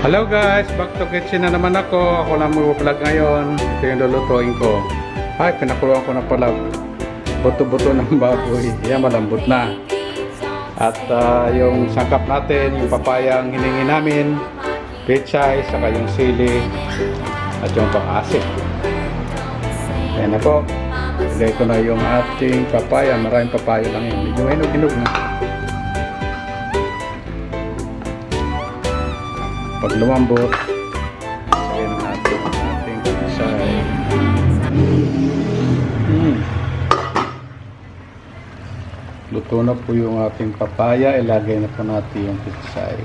Hello guys, back to kitchen na naman ako. Ako lang mag-vlog ngayon. Ito yung lulutuin ko. Ay, pinakuluan ko na pala buto-buto ng baboy. Yan, malambot na. At yung sangkap natin, yung papayang hiningi namin, pechay, saka yung sili, at yung pang-asin. Ayan na po. Ilagay ko na yung ating papaya. Maraming papaya lang yun. Medyo hinog-hinog na. Pag lumambot, sabihin natin ang ating pechay. Luto na po yung ating papaya. Ilagay na po natin yung pechay.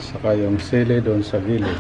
Saka yung sili doon sa gilid.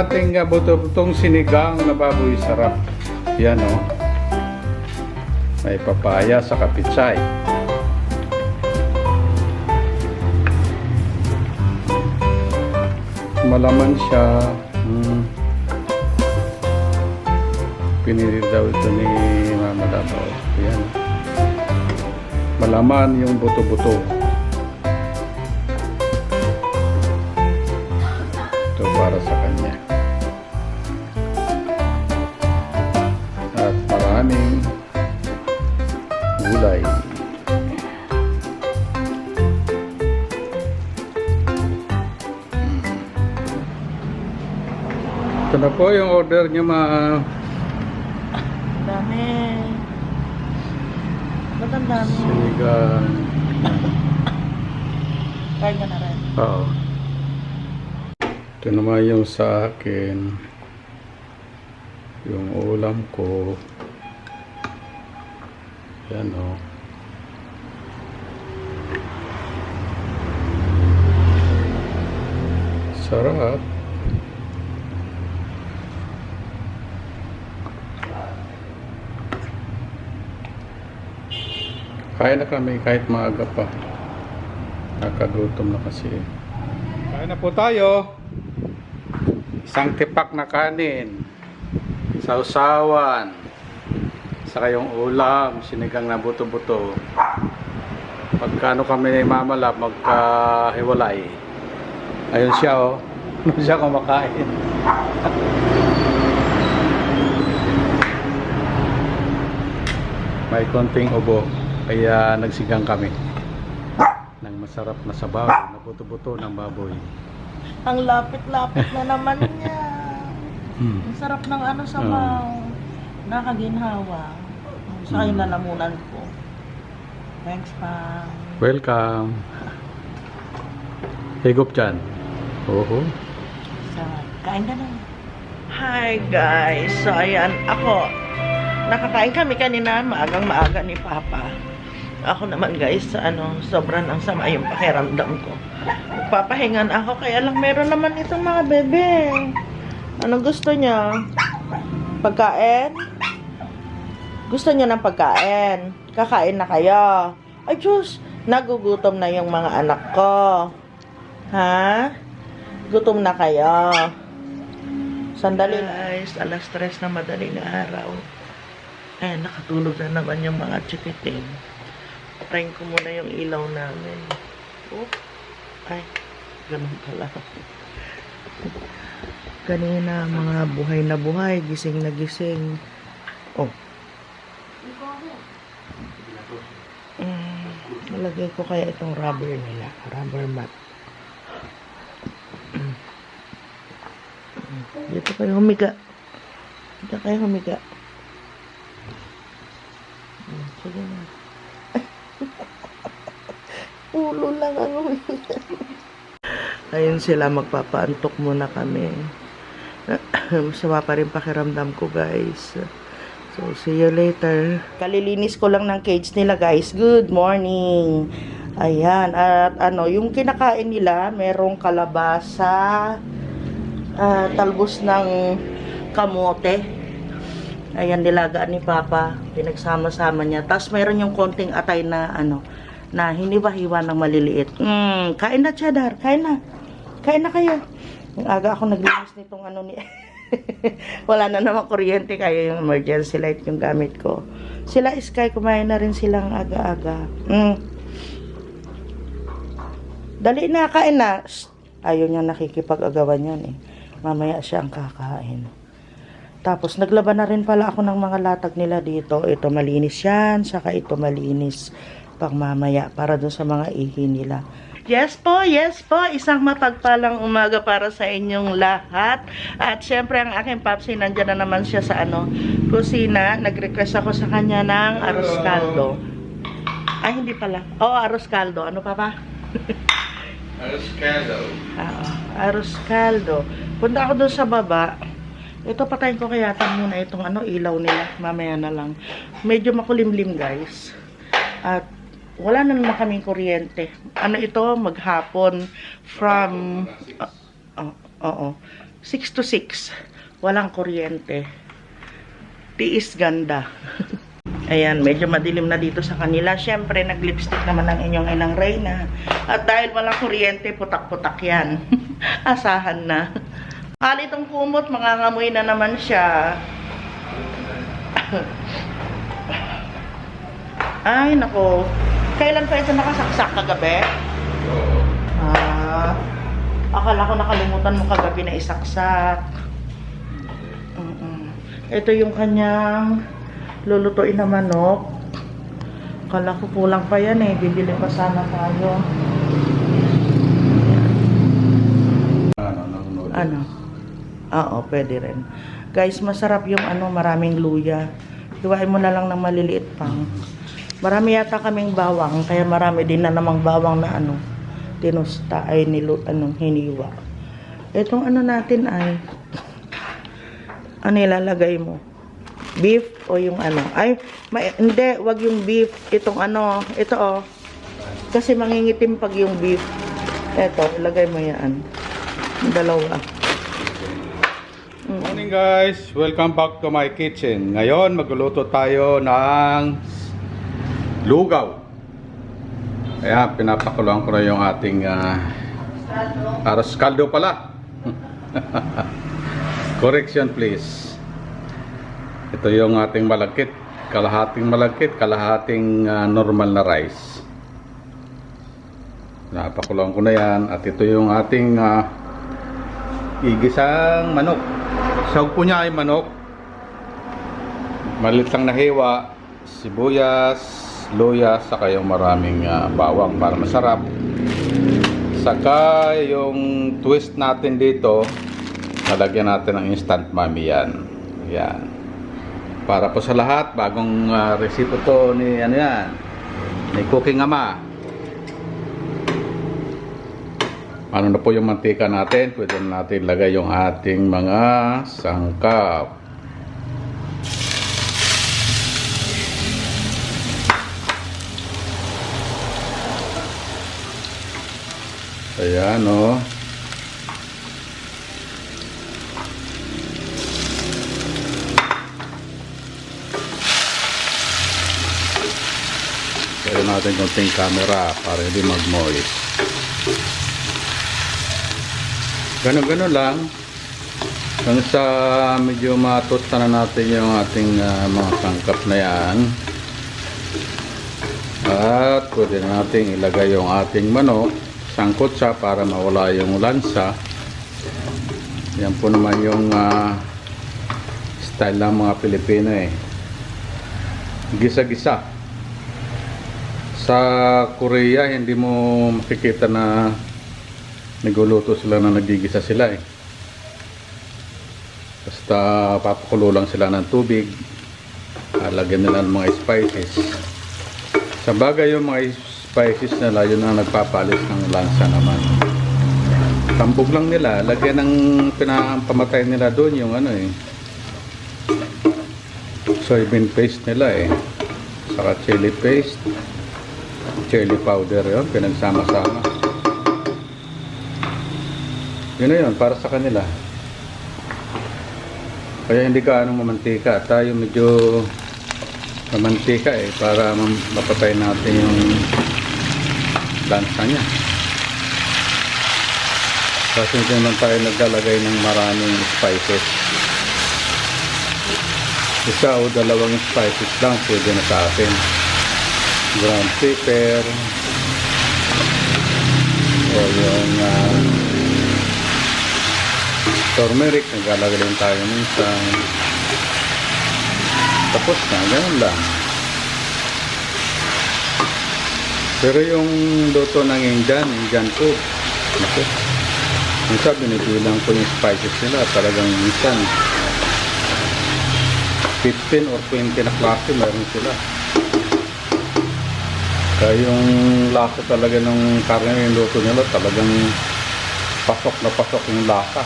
Ating buto-butong sinigang na baboy, sarap yan, oh. May papaya sa kapitsay. Malaman siya. Pinili daw ito ni Mama Dabaw. Yan, malaman yung buto-buto. Ito para sa kanya. At maraming gulay. Ito na po yung order niya, Dami. Ba't ang dami? sinigang. Try ka na rin. Oo. Ito naman yung sa akin. Yung ulam ko. Yan, oh. Sarap. Kain na kami kahit maaga pa. Nakagutom na kasi. Kain na po tayo. Isang tipak na kanin. Sausawan. Saka yung ulam, sinigang na buto-buto. Pagkano kami ni Mama Lab magkahiwalay. Ayun siya, oh. Ano siya kumakain. May konting ubo. Kaya nagsigang kami ng masarap na sabaw na buto-buto ng baboy. Ang lapit-lapit na naman niya. Ang sarap ng ano sabaw. Nakaginhawa. Sa akin lalamunan ko. Thanks, pa. Welcome. Higop dyan. Oho. So, kain ka na. Hi guys. So, ayan. Ako. Nakakain kami kanina. Maagang-maaga ni Papa. Ako naman guys, sobrang ang sama yung pakiramdam ko. Magpapahingan ako, kaya lang meron naman itong mga bebe. Ano gusto niya? Pagkain? Gusto niya ng pagkain? Kakain na kayo? Ay Diyos, nagugutom na yung mga anak ko. Ha? Gutom na kayo. Sandali guys, alas 3 na madaling araw. Eh, nakatulog na naman yung mga chikiting. Patayin ko muna yung ilaw namin. Oh. Ay, ganun pala. Kanina, mga buhay na buhay, gising na gising. Oh. Nalagay ko kaya itong rubber nila. Rubber mat. Dito kayo humiga. Dito kayo humiga. Sige na. Ulo lang ang umiyak. Ayun sila, magpapaantok muna kami. Masama pa rin pakiramdam ko, guys. So, see you later. Kalilinis ko lang ng cage nila, guys. Good morning. Ayan. At ano, yung kinakain nila, merong kalabasa, talbos ng kamote. Ayan, nilagaan ni Papa. Pinagsama-sama niya. Tapos, meron yung konting atay na, ano, na hiniwa-hiwa ng maliliit. Kain na, Cheddar. Kain na. Kain na kayo. Yung aga ako naglinis nitong ano ni... Wala na naman kuryente, kaya yung emergency light yung gamit ko. Sila Sky, kumain na rin silang aga-aga. Dali na, kain na. Shh. Ayaw niya nakikipag-agawan yun eh. Mamaya siya ang kakain. Tapos naglaban na rin pala ako ng mga latag nila dito. Ito malinis yan, saka ito malinis pang mamaya para dun sa mga ihi nila. Yes po. Isang mapagpalang umaga para sa inyong lahat. At syempre ang aking papsi, nandyan na naman siya sa kusina. Nag-request ako sa kanya ng arroz caldo. Ay, hindi pala. Arroz caldo. Ano pa? Arroz caldo. Arroz caldo. Punta ako doon sa baba. Ito, patayin ko kaya muna itong ilaw nila. Mamaya na lang. Medyo makulimlim, guys. At wala na naman kaming kuryente. Ito, maghapon from 6 to 6. Walang kuryente. Tiis ganda. Ayan, medyo madilim na dito sa kanila. Siyempre, nag-lipstick naman ang inyong inang Reyna. At dahil walang kuryente, putak-putak yan. Asahan na. Itong kumot, mangangamoy na naman siya. Ay, nako. Kailan pa ito nakasaksak kagabi? Akala ko nakalimutan mo kagabi na isaksak. Ito yung kanyang lulutuin na manok. Akala ko kulang pa yan eh. Bibili pa sana tayo. Oo, pwede rin. Guys, masarap yung maraming luya. Hiwain mo na lang ng maliliit pang. Marami yata kaming bawang, kaya marami din na namang bawang na tinusta ay hiniwa. Itong natin ay ilalagay mo? Beef o yung Ay, hindi, wag yung beef. Itong ito kasi mangingitim pag yung beef. Ito, ilagay mo yan. Dalawa. Morning guys, welcome back to my kitchen. Ngayon magluluto tayo ng lugaw. Ayan, pinapakuluan ko na yung ating arroz caldo pala. Correction please. Ito yung ating malagkit, kalahating normal na rice. Napakuluan ko na yan. At ito yung ating igisang manok. Sahog po niya ay manok, maliit lang na hiwa, sibuyas, luya, saka yung maraming bawang para masarap. Saka yung twist natin dito, nalagyan natin ng instant mami yan. Yan. Para po sa lahat, bagong resipo to ni ni Cooking Ama. Ano na po yung mantika natin, pwede natin lagay yung ating mga sangkap. Ayan o. Pwede natin konting camera para hindi mag-moist. Ganon-ganon lang hanggang sa medyo matosta na natin yung ating mga sangkap na yan. At pwede na natin ilagay yung ating manok, sangkot siya para mawala yung lansa. Yan po naman yung style ng mga Pilipino eh. Gisa-gisa. Sa Korea hindi mo makikita na nagluluto sila na nagigisa sila eh. Basta papakulo lang sila ng tubig, lagyan nila ng mga spices. Sa bagay yung mga spices nila, yun ang nagpapalis ng lansa naman. Tambog lang nila. Lagyan ng pinapamatay nila doon yung ano eh. Soybean paste nila eh. Saka chili paste. Chili powder yun. Pinagsama-sama. Yun na yun. Para sa kanila. Kaya hindi ka anong mamantika. Tayo medyo mamantika eh. Para mapatay natin yung lansa niya. Kasi hindi naman tayo naglalagay ng maraming spices. Isa o dalawang spices lang pwede na sa atin. Ground pepper o yung turmeric, naglalagay din tayo minsan. Tapos na, ganun lang. Pero yung luto ng Indian food, okay. Minsan binibilang ko yung spices nila, talagang minsan 15 or 20 na klase meron sila. Kaya yung lasa talaga ng karne yung luto nila, talagang pasok na pasok yung lasa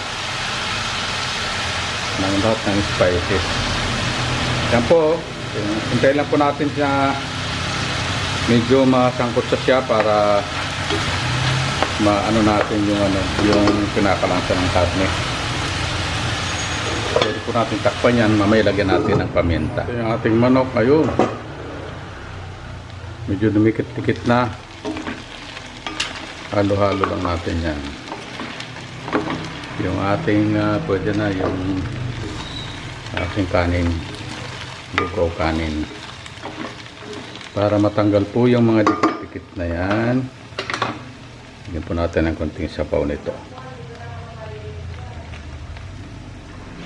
ng lahat ng spices. Yan po, hintayin lang po natin siya medyo masangkot siya para maano natin yung pinakalansa ng karne. Pwede po natin takpan yan, mamaya lagyan natin ng paminta. Ito yung ating manok, ayun. Medyo dumikit-dikit na. Halo-halo lang natin yan. Yung ating, pwede na yung ating kanin. Lugaw kanin. Para matanggal po yung mga dikit-dikit na yan. Lagyan po natin ng konting sabaw nito.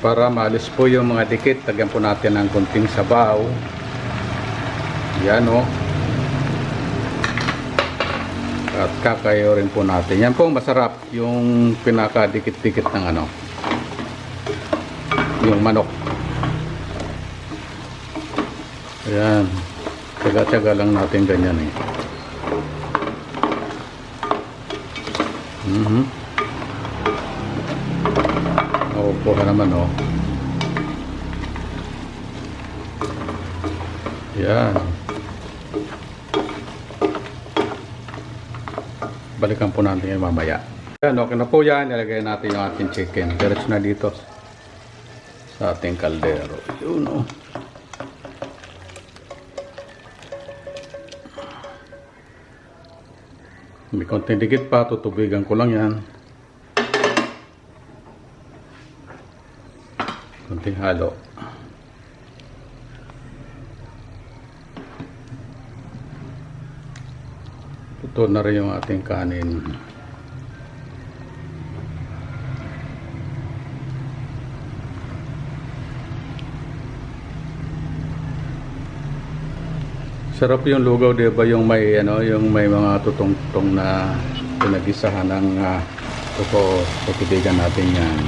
Para maalis po yung mga dikit, lagyan po natin ng konting sabaw. Yan o. At kakayo rin po natin. Yan po masarap yung pinakadikit-dikit ng yung manok. Ayan. Tsaga-tsaga lang natin ganyan eh. Makukuha naman oh. Yan. Balikan po natin yan mamaya. Yan, okay na po yan. Nilagay natin yung ating chicken. Diretso na dito sa ating kaldero. Yun oh. May konting dikit pa, tutubigan ko lang yan. Konting halo. Luto na rin yung ating kanin. Sarap yung lugaw, di ba? Yung may yung may mga tutong-tutong na pinag-isahan ng tutubigan natin yan.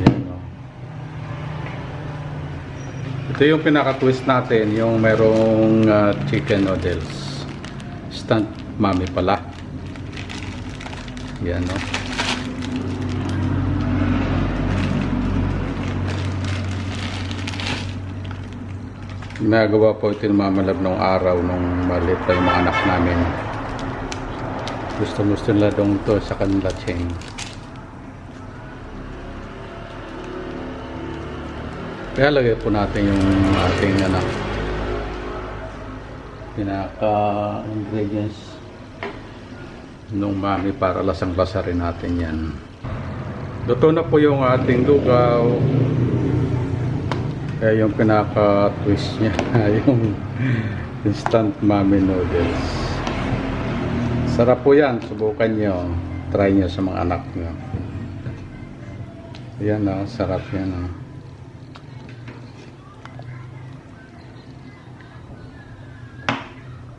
Yan, no? Ito yung pinaka-twist natin, yung merong chicken noodles. Instant mami pala. Yan, no? Ginagawa po ito ng mamalab nung araw nung maliit pa yung mga anak namin. Gusto nila dong to sa kanila chain. Kaya lagay po natin yung ating pinaka ingredients nung mami para lasang-lasa rin natin yan. Luto na po yung ating lugaw. Kaya yung pinaka-twist niya, yung instant mami noodles. Sarap po yan. Subukan nyo. Try nyo sa mga anak nyo. Yan o. Sarap yan o.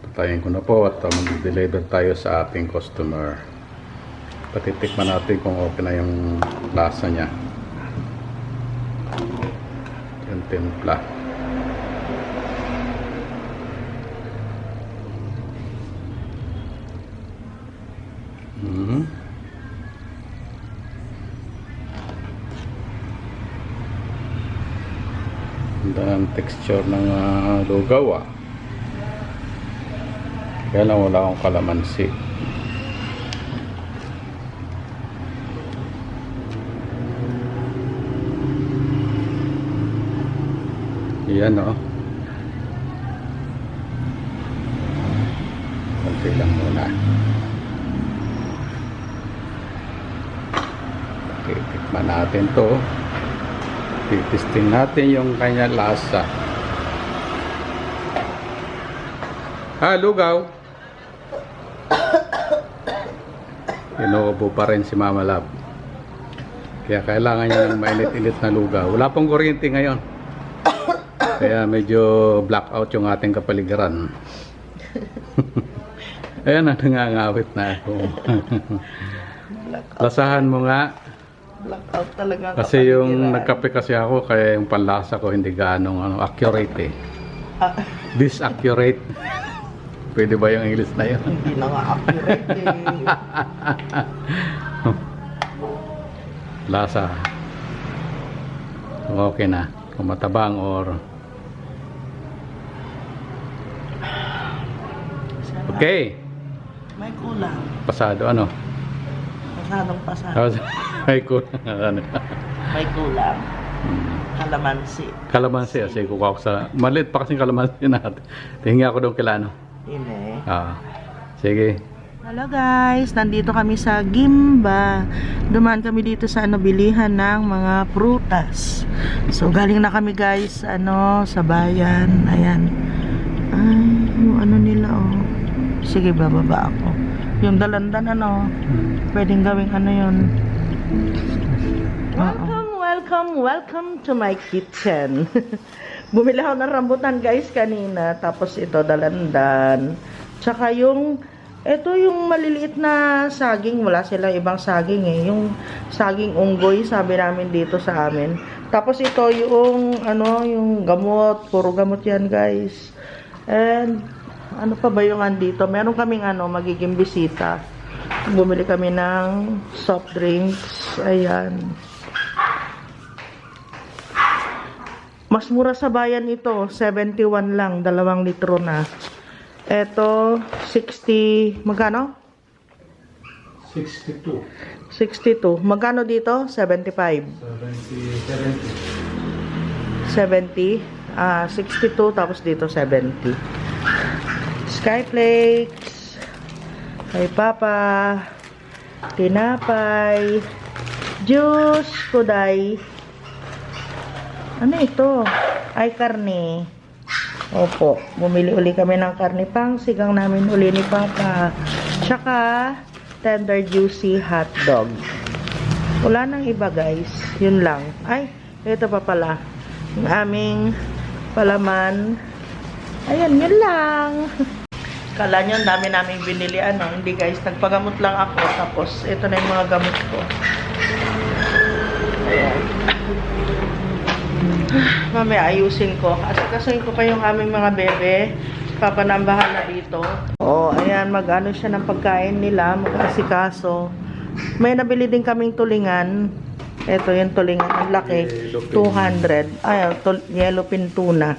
Patayin ko na po at mag-deliver tayo sa ating customer. Patitikman natin kung okay na yung lasa niya. Yung timpla. Ganda ng texture ng lugaw Kaya lang wala akong kalamansi. Yan konti lang muna. Okay, tikman natin to. Titisting natin yung kanya lasa. Lugaw. Inuubo pa rin si Mama Love. Kaya kailangan niya ng mainit-init na lugaw. Wala pong kuryente ngayon. Kaya medyo blackout yung ating kapaligiran. Ayan, nangangawit na ako. Lasahan mo nga. Blackout talaga. Kasi yung nagkape kasi ako, kaya yung panlasa ko hindi ganong accurate Disaccurate. Pwede ba yung English na yun? Hindi na nga accurate Lasa. Okay na. Kung matabang or... Okay. May kulang. Pasado ano? Pasadong pasado. May kulang. Ano? May kulang. Kalamansi. Kalamansi. Kasi kukuha ko sa... Maliit pa kasing kalamansi natin. Tingin ako doon kila ano. Ine. Sige. Hello guys, nandito kami sa Gimba. Dumaan kami dito sa bilihan ng mga prutas. So galing na kami guys sa bayan. Ayan. Ay, yung nila Sige, bababa ako. Yung dalandan pwedeng gawing yun. Welcome to my kitchen. Bumili ako ng rambutan guys kanina. Tapos ito dalandan. Tsaka yung maliliit na saging, wala silang ibang saging yung saging unggoy, sabi namin dito sa amin. Tapos ito yung yung gamot, puro gamot yan guys. And ano pa ba yung andito? Meron kaming magiging bisita. Bumili kami ng soft drinks. Ayan. Mas mura sa bayan ito, 71 lang, 2 litro na. Eto, 60, magkano? 62. 62. Magkano dito? 75. 70. 62 tapos dito 70. Skyflakes. Kay Papa. Tinapay. Juice. Kuday. Ano ito? Ay, karne. Opo, bumili uli kami ng karne pang sigang namin uli ni Papa. Tsaka tender juicy hot dog. Wala nang iba guys. Yun lang. Ay, ito pa pala. Yung aming palaman. Ayan, yun lang. Kala nyo, ang dami namin binili. Hindi guys, nagpagamot lang ako. Tapos, ito na yung mga gamot ko. Ayan. Mamaya ayusin ko. Asikasoin ko pa yung aming mga bebe. Papa na ang bahala dito. Ayan, mag-ano siya ng pagkain nila. Mag-asikaso. May nabili din kaming tulingan. Ito yung tulingan. Ang laki. 200. Ay, yellowfin tuna.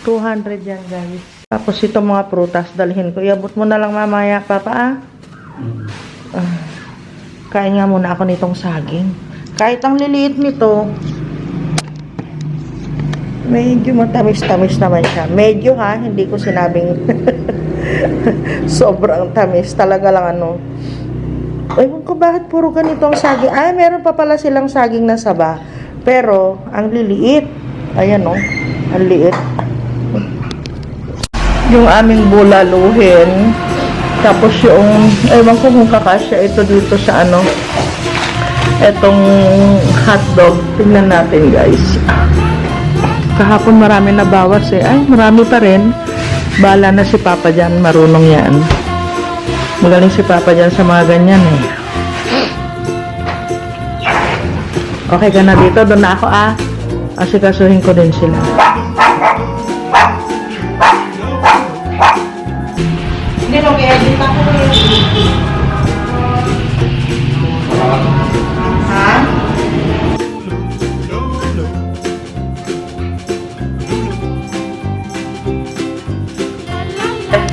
200 yan guys. Tapos itong mga prutas, dalhin ko. Iabot mo na lang mamaya, Papa. Kain nga muna ako nitong saging. Kahit ang liliit nito, medyo matamis-tamis naman siya. Medyo hindi ko sinabing sobrang tamis. Talaga lang ewan ko bakit puro ganito ang saging. Ay, meron pa pala silang saging na saba. Pero, ang liliit. Ayan ang liit. Yung aming bulaluhin. Tapos yung, ewan ko kung kakasya ito dito sa etong hotdog. Tingnan natin guys. Kahapon marami na bawas Ay, marami pa rin. Bahala na si Papa dyan. Marunong yan. Magaling si Papa dyan sa mga ganyan Okay ka na dito? Doon na ako Asikasuhin ko din sila. Hindi mo i-edit ako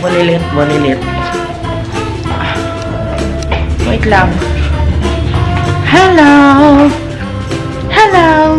Bulilit, bulilit. Wait lang. Hello! Hello!